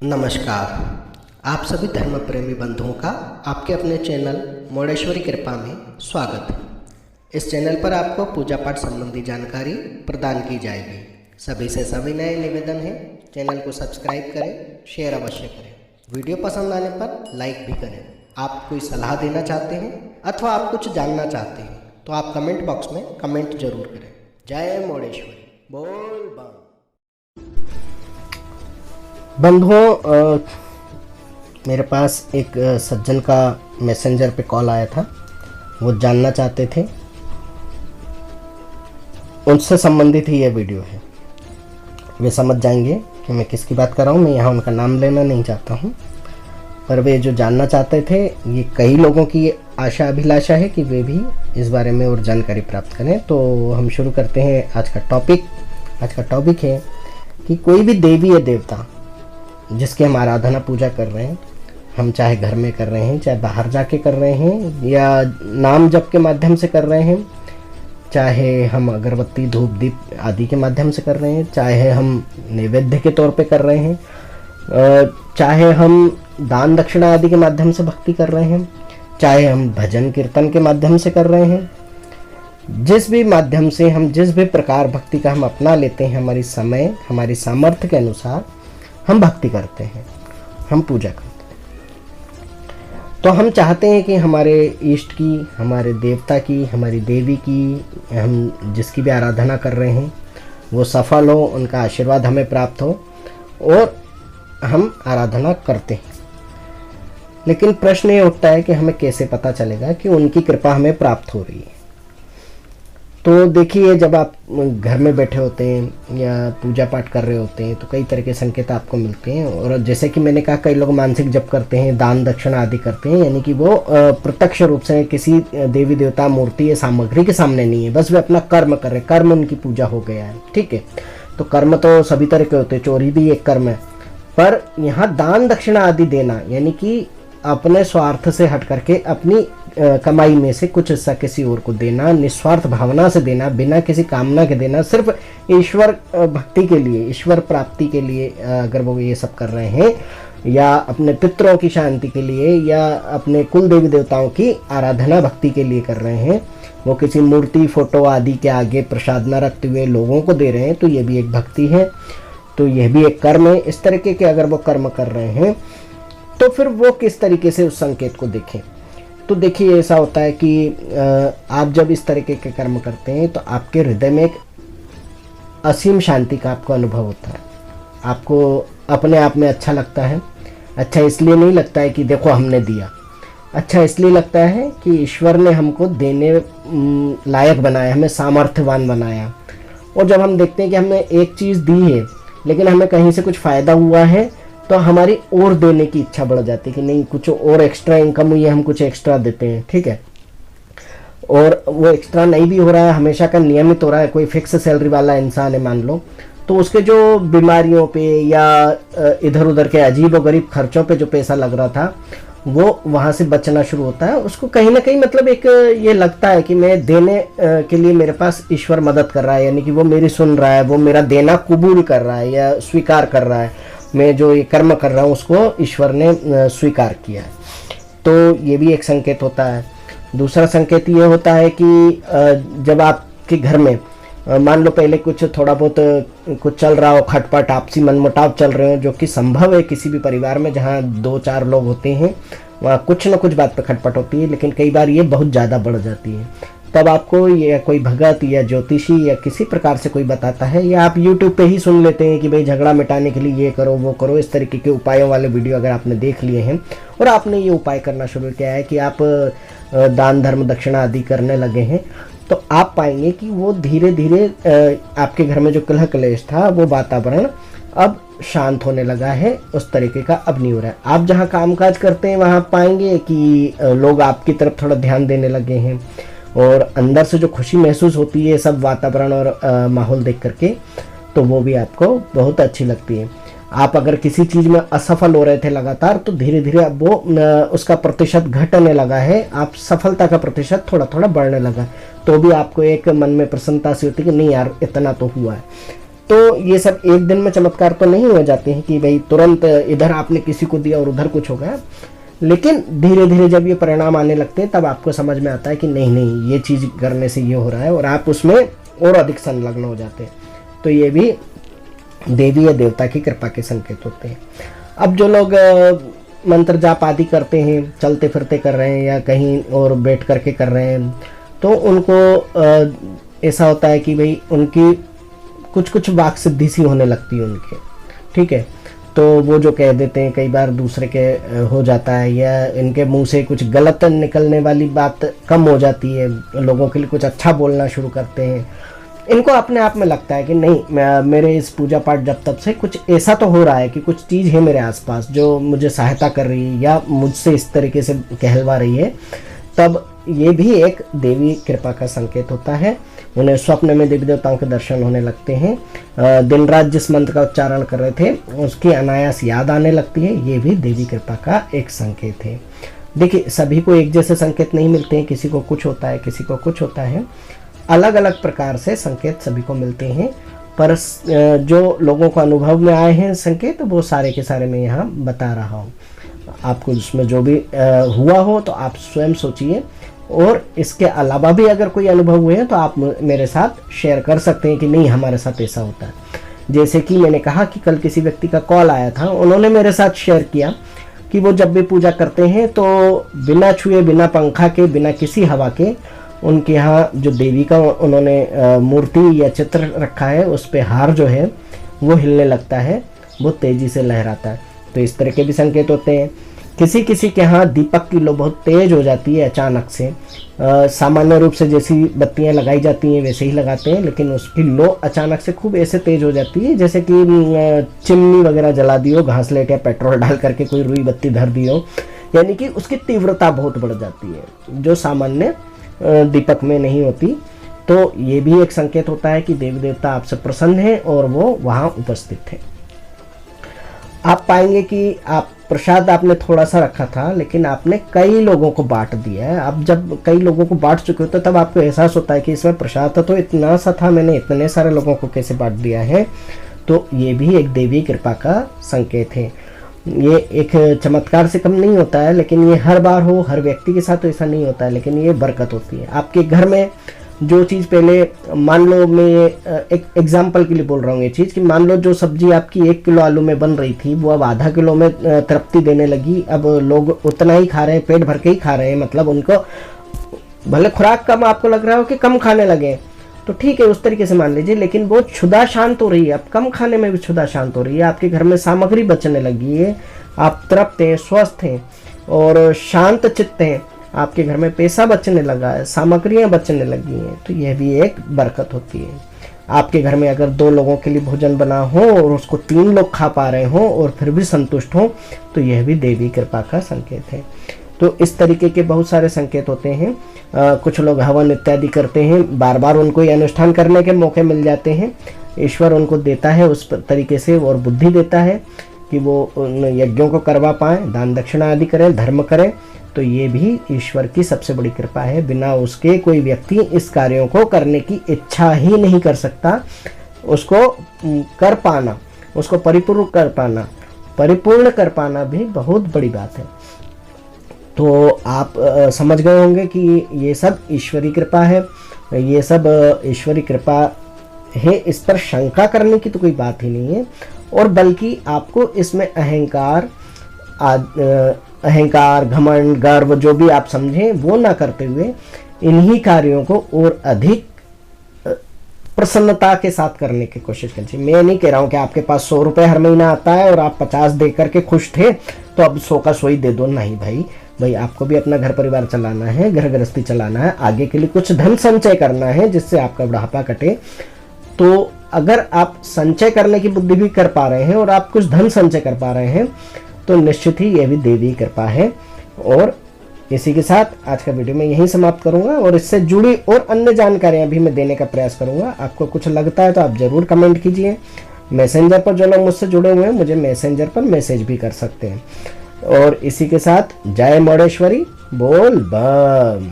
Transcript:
नमस्कार। आप सभी धर्म प्रेमी बंधुओं का आपके अपने चैनल मोडेश्वरी कृपा में स्वागत है। इस चैनल पर आपको पूजा पाठ संबंधी जानकारी प्रदान की जाएगी। सभी से सविनय निवेदन है, चैनल को सब्सक्राइब करें, शेयर अवश्य करें। वीडियो पसंद आने पर लाइक भी करें। आप कोई सलाह देना चाहते हैं अथवा आप कुछ जानना चाहते हैं तो आप कमेंट बॉक्स में कमेंट जरूर करें। जय मोडेश्वरी, बोल बम। बंधुओं, मेरे पास एक सज्जन का मैसेंजर पे कॉल आया था। वो जानना चाहते थे, उनसे संबंधित ही यह वीडियो है। वे समझ जाएंगे कि मैं किसकी बात कर रहा हूँ। मैं यहाँ उनका नाम लेना नहीं चाहता हूँ, पर वे जो जानना चाहते थे, ये कई लोगों की आशा अभिलाषा है कि वे भी इस बारे में और जानकारी प्राप्त करें। तो हम शुरू करते हैं आज का टॉपिक। आज का टॉपिक है कि कोई भी देवी या देवता जिसकी हम आराधना पूजा कर रहे हैं, हम चाहे घर में कर रहे हैं, चाहे बाहर जाके कर रहे हैं, या नाम जप के माध्यम से कर रहे हैं, चाहे हम अगरबत्ती धूप दीप आदि के माध्यम से कर रहे हैं, चाहे हम नैवेद्य के तौर पे कर रहे हैं, चाहे हम दान दक्षिणा आदि के माध्यम से भक्ति कर रहे हैं, चाहे हम भजन कीर्तन के माध्यम से कर रहे हैं, जिस भी माध्यम से हम जिस भी प्रकार भक्ति का हम अपना लेते हैं, हमारी समय हमारी सामर्थ्य के अनुसार हम भक्ति करते हैं, हम पूजा करते हैं। तो हम चाहते हैं कि हमारे इष्ट की, हमारे देवता की, हमारी देवी की, हम जिसकी भी आराधना कर रहे हैं वो सफल हो, उनका आशीर्वाद हमें प्राप्त हो और हम आराधना करते हैं। लेकिन प्रश्न ये उठता है कि हमें कैसे पता चलेगा कि उनकी कृपा हमें प्राप्त हो रही है। तो देखिए, जब आप घर में बैठे होते हैं या पूजा पाठ कर रहे होते हैं तो कई तरह के संकेत आपको मिलते हैं। और जैसे कि मैंने कहा, कई लोग मानसिक जप करते हैं, दान दक्षिणा आदि करते हैं, यानी कि वो प्रत्यक्ष रूप से किसी देवी देवता मूर्ति या सामग्री के सामने नहीं है, बस वे अपना कर्म कर रहे हैं, कर्म उनकी पूजा हो गया है। ठीक है, तो कर्म तो सभी तरह के होते हैं, चोरी भी एक कर्म है। पर यहाँ दान दक्षिणा आदि देना, यानी कि अपने स्वार्थ से हट करके अपनी कमाई में से कुछ हिस्सा किसी और को देना, निस्वार्थ भावना से देना, बिना किसी कामना के देना, सिर्फ ईश्वर भक्ति के लिए, ईश्वर प्राप्ति के लिए अगर वो ये सब कर रहे हैं, या अपने पितरों की शांति के लिए, या अपने कुल देवी देवताओं की आराधना भक्ति के लिए कर रहे हैं, वो किसी मूर्ति फोटो आदि के आगे प्रसाद न रखते हुए लोगों को दे रहे हैं, तो ये भी एक भक्ति है, तो यह भी एक कर्म है। इस तरीके के अगर वो कर्म कर रहे हैं तो फिर वो किस तरीके से उस संकेत को देखें। तो देखिए, ऐसा होता है कि आप जब इस तरीके के कर्म करते हैं तो आपके हृदय में एक असीम शांति का आपको अनुभव होता है। आपको अपने आप में अच्छा लगता है। अच्छा इसलिए नहीं लगता है कि देखो हमने दिया, अच्छा इसलिए लगता है कि ईश्वर ने हमको देने लायक बनाया, हमें सामर्थ्यवान बनाया। और जब हम देखते हैं कि हमने एक चीज़ दी है लेकिन हमें कहीं से कुछ फ़ायदा हुआ है, तो हमारी और देने की इच्छा बढ़ जाती है कि नहीं, कुछ और एक्स्ट्रा इनकम हुई है, हम कुछ एक्स्ट्रा देते हैं। ठीक है, और वो एक्स्ट्रा नहीं भी हो रहा है, हमेशा का नियमित हो रहा है, कोई फिक्स सैलरी वाला इंसान है मान लो, तो उसके जो बीमारियों पे या इधर उधर के अजीब और गरीब खर्चों पे जो पैसा लग रहा था वो वहाँ से बचना शुरू होता है। उसको कहीं ना कहीं मतलब एक ये लगता है कि मैं देने के लिए मेरे पास ईश्वर मदद कर रहा है, यानी कि वो मेरी सुन रहा है, वो मेरा देना कबूल कर रहा है या स्वीकार कर रहा है, मैं जो ये कर्म कर रहा हूँ उसको ईश्वर ने स्वीकार किया है। तो ये भी एक संकेत होता है। दूसरा संकेत ये होता है कि जब आपके घर में मान लो पहले कुछ थोड़ा बहुत कुछ चल रहा हो, खटपट आपसी मनमुटाव चल रहे हो, जो कि संभव है किसी भी परिवार में जहाँ 2-4 लोग होते हैं, वहाँ कुछ ना कुछ बात पे खटपट होती है, लेकिन कई बार ये बहुत ज़्यादा बढ़ जाती है। तब आपको ये कोई भगत या ज्योतिषी या किसी प्रकार से कोई बताता है, या आप YouTube पे ही सुन लेते हैं कि भाई झगड़ा मिटाने के लिए ये करो वो करो, इस तरीके के उपायों वाले वीडियो अगर आपने देख लिए हैं और आपने ये उपाय करना शुरू किया है कि आप दान धर्म दक्षिणा आदि करने लगे हैं, तो आप पाएंगे कि वो धीरे धीरे आपके घर में जो कलह कलेश था, वो वातावरण अब शांत होने लगा है, उस तरीके का अब नहीं हो रहा है। आप जहाँ कामकाज करते हैं वहाँ पाएंगे कि लोग आपकी तरफ थोड़ा ध्यान देने लगे हैं, और अंदर से जो खुशी महसूस होती है सब वातावरण और माहौल देख करके, तो वो भी आपको बहुत अच्छी लगती है। आप अगर किसी चीज़ में असफल हो रहे थे लगातार, तो धीरे धीरे अब वो उसका प्रतिशत घटने लगा है, आप सफलता का प्रतिशत थोड़ा थोड़ा बढ़ने लगा, तो भी आपको एक मन में प्रसन्नता सी होती है कि नहीं यार इतना तो हुआ है। तो ये सब एक दिन में चमत्कार तो नहीं हो जाते हैं कि भाई तुरंत इधर आपने किसी को दिया और उधर कुछ हो गया, लेकिन धीरे धीरे जब ये परिणाम आने लगते हैं तब आपको समझ में आता है कि नहीं नहीं ये चीज़ करने से ये हो रहा है, और आप उसमें और अधिक संलग्न हो जाते हैं। तो ये भी देवी या देवता की कृपा के संकेत होते हैं। अब जो लोग मंत्र जाप आदि करते हैं, चलते फिरते कर रहे हैं या कहीं और बैठ करके कर रहे हैं, तो उनको ऐसा होता है कि भाई उनकी कुछ कुछ वाक सिद्धि सी होने लगती है उनके, ठीक है। तो वो जो कह देते हैं कई बार दूसरे के हो जाता है, या इनके मुंह से कुछ गलत निकलने वाली बात कम हो जाती है, लोगों के लिए कुछ अच्छा बोलना शुरू करते हैं। इनको अपने आप में लगता है कि नहीं, मेरे इस पूजा पाठ जब तब से कुछ ऐसा तो हो रहा है कि कुछ चीज़ है मेरे आसपास जो मुझे सहायता कर रही है या मुझसे इस तरीके से कहलवा रही है, तब ये भी एक देवी कृपा का संकेत होता है। उन्हें स्वप्न में देवी देवताओं के दर्शन होने लगते हैं, दिन रात जिस मंत्र का उच्चारण कर रहे थे उसकी अनायास याद आने लगती है, ये भी देवी कृपा का एक संकेत है। देखिए, सभी को एक जैसे संकेत नहीं मिलते हैं, किसी को कुछ होता है, किसी को कुछ होता है, अलग अलग प्रकार से संकेत सभी को मिलते हैं। पर जो लोगों को अनुभव में आए हैं संकेत, वो सारे के सारे मैं यहाँ बता रहा हूँ। आपको उसमें जो भी हुआ हो तो आप स्वयं सोचिए, और इसके अलावा भी अगर कोई अनुभव हुए हैं तो आप मेरे साथ शेयर कर सकते हैं कि नहीं हमारे साथ ऐसा होता है। जैसे कि मैंने कहा कि कल किसी व्यक्ति का कॉल आया था, उन्होंने मेरे साथ शेयर किया कि वो जब भी पूजा करते हैं तो बिना छुए, बिना पंखा के, बिना किसी हवा के, उनके यहाँ जो देवी का उन्होंने मूर्ति या चित्र रखा है उस पे हार जो है वो हिलने लगता है, बहुत तेज़ी से लहराता है। तो इस तरह के भी संकेत होते हैं। किसी किसी के यहाँ दीपक की लो बहुत तेज हो जाती है अचानक से, सामान्य रूप से जैसी बत्तियां लगाई जाती हैं वैसे ही लगाते हैं, लेकिन उसकी लो अचानक से खूब ऐसे तेज हो जाती है जैसे कि चिमनी वगैरह जला दी हो, घासलेट या पेट्रोल डाल करके कोई रुई बत्ती धर दी हो, यानी कि उसकी तीव्रता बहुत बढ़ जाती है जो सामान्य दीपक में नहीं होती। तो ये भी एक संकेत होता है कि देवी देवता आपसे प्रसन्न है और वो वहाँ उपस्थित है। आप पाएंगे कि आप प्रसाद आपने थोड़ा सा रखा था लेकिन आपने कई लोगों को बांट दिया है। अब जब कई लोगों को बांट चुके होते तब आपको एहसास होता है कि इसमें प्रसाद तो इतना सा था, मैंने इतने सारे लोगों को कैसे बांट दिया है। तो ये भी एक देवी कृपा का संकेत है। ये एक चमत्कार से कम नहीं होता है, लेकिन ये हर बार हो, हर व्यक्ति के साथ तो ऐसा नहीं होता है, लेकिन ये बरकत होती है। आपके घर में जो चीज़ पहले, मान लो मैं एक एग्जाम्पल के लिए बोल रहा हूँ ये चीज़, कि मान लो जो सब्जी आपकी 1 किलो आलू में बन रही थी वो अब आधा किलो में तृप्ति देने लगी। अब लोग उतना ही खा रहे हैं, पेट भर के ही खा रहे हैं, मतलब उनको भले खुराक कम आपको लग रहा हो कि कम खाने लगे तो ठीक है, उस तरीके से मान लीजिए, लेकिन वो क्षुधा शांत हो रही है। अब कम खाने में भी क्षुधा शांत हो रही है, आपके घर में सामग्री बचने लगी है, आप तृप्त हैं, स्वस्थ हैं और शांत चित्त हैं, आपके घर में पैसा बचने लगा है, सामग्रियां बचने लगी हैं, तो यह भी एक बरकत होती है। आपके घर में अगर 2 लोगों के लिए भोजन बना हो और उसको 3 लोग खा पा रहे हो और फिर भी संतुष्ट हो, तो यह भी देवी कृपा का संकेत है। तो इस तरीके के बहुत सारे संकेत होते हैं। कुछ लोग हवन इत्यादि करते हैं, बार बार उनको ये अनुष्ठान करने के मौके मिल जाते हैं, ईश्वर उनको देता है उस तरीके से और बुद्धि देता है कि वो उन यज्ञों को करवा पाएँ, दान दक्षिणा आदि करें, धर्म करें। तो ये भी ईश्वर की सबसे बड़ी कृपा है। बिना उसके कोई व्यक्ति इस कार्यों को करने की इच्छा ही नहीं कर सकता। उसको कर पाना, उसको परिपूर्ण कर पाना भी बहुत बड़ी बात है। तो आप समझ गए होंगे कि ये सब ईश्वरी कृपा है, ये सब ईश्वरी कृपा है, इस पर शंका करने की तो कोई बात ही नहीं है। और बल्कि आपको इसमें अहंकार, घमंड, गर्व जो भी आप समझें वो ना करते हुए इन्हीं कार्यों को और अधिक प्रसन्नता के साथ करने की कोशिश कीजिए। मैं नहीं कह रहा हूँ कि आपके पास 100 रुपये हर महीना आता है और आप 50 दे करके खुश थे तो अब 100 का 100 ही दे दो। नहीं भाई आपको भी अपना घर परिवार चलाना है, घर गृहस्थी चलाना है, आगे के लिए कुछ धन संचय करना है जिससे आपका बुढ़ापा कटे। तो अगर आप संचय करने की बुद्धि भी कर पा रहे हैं और आप कुछ धन संचय कर पा रहे हैं तो निश्चित ही यह भी देवी कृपा है। और इसी के साथ आज का वीडियो मैं यहीं समाप्त करूंगा और इससे जुड़ी और अन्य जानकारियां भी मैं देने का प्रयास करूंगा। आपको कुछ लगता है तो आप ज़रूर कमेंट कीजिए। मैसेंजर पर जो लोग मुझसे जुड़े हुए हैं मुझे मैसेंजर पर मैसेज भी कर सकते हैं। और इसी के साथ जय मौडेश्वरी, बोल बम।